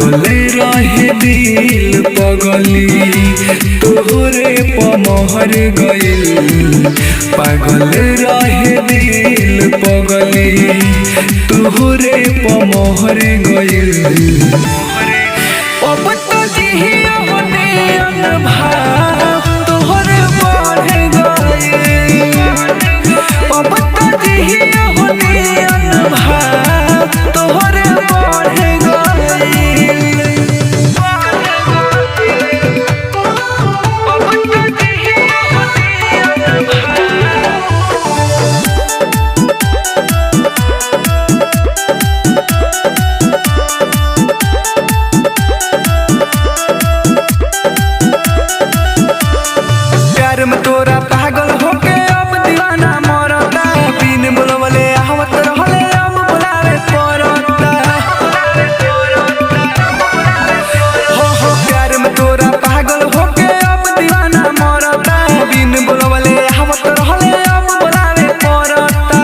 पागल रहे दिल पगली तोहरे पमहर गइल। पागल रहे दिल पगली तोहरे पमहर गइल। अब तो जिहिया होने अनभाव तोहरे बढ़ गइल। अब तो जिहिया होने अनभाव तोहरे बढ़ गइल। अब तो जिहिया होने अनभाव में तोरा पागल होके अब दीवाना मरता। बिन बुलवले आवत रहले अब बुलावे पड़ता। हो प्यार में तोरा पागल होके अब दीवाना मरता। बिन बुलवले आवत रहले अब बुलावे पड़ता।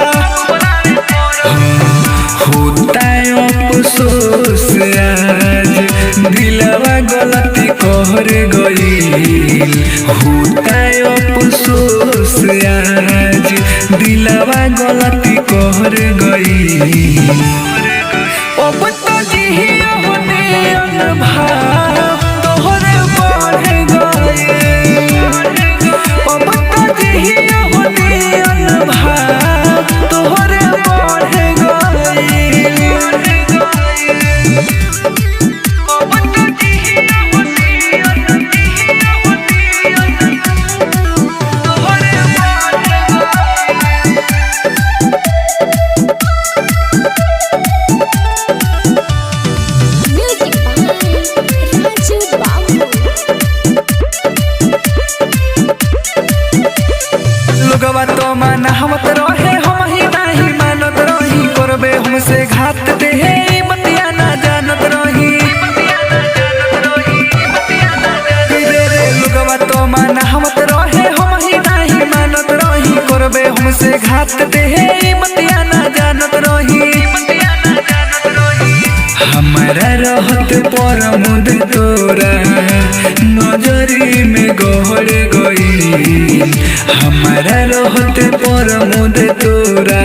होता है अफसोस आज दिलवा गलती कर गइल। होता है अफसोस आज दिलवा गलती कर गइल। अब तो जिहिया होने अनभाव तोहरे बढ़ गइल। अब तो जिहिया होने अनभाव तोहरे बढ़ गइल। अब तो जिहिया होने अनभाव तोहरे बढ़ गइल। Music by Raju Babu. लोगवा तो मानवत रहे हम ही नहीं मानत रही। करबे हमसे घात देहे बतिया ना जानत रही। रे लोगवा तो मानवत रहे हम ही नहीं मानत रही। करबे हमसे घात देहे बतिया ना जानत रही। हमारा रहत परमुद तोरा नजरी में गहर गइल। हमारा रहत परमुद तोरा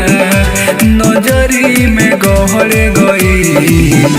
नजरी में गहर गइल।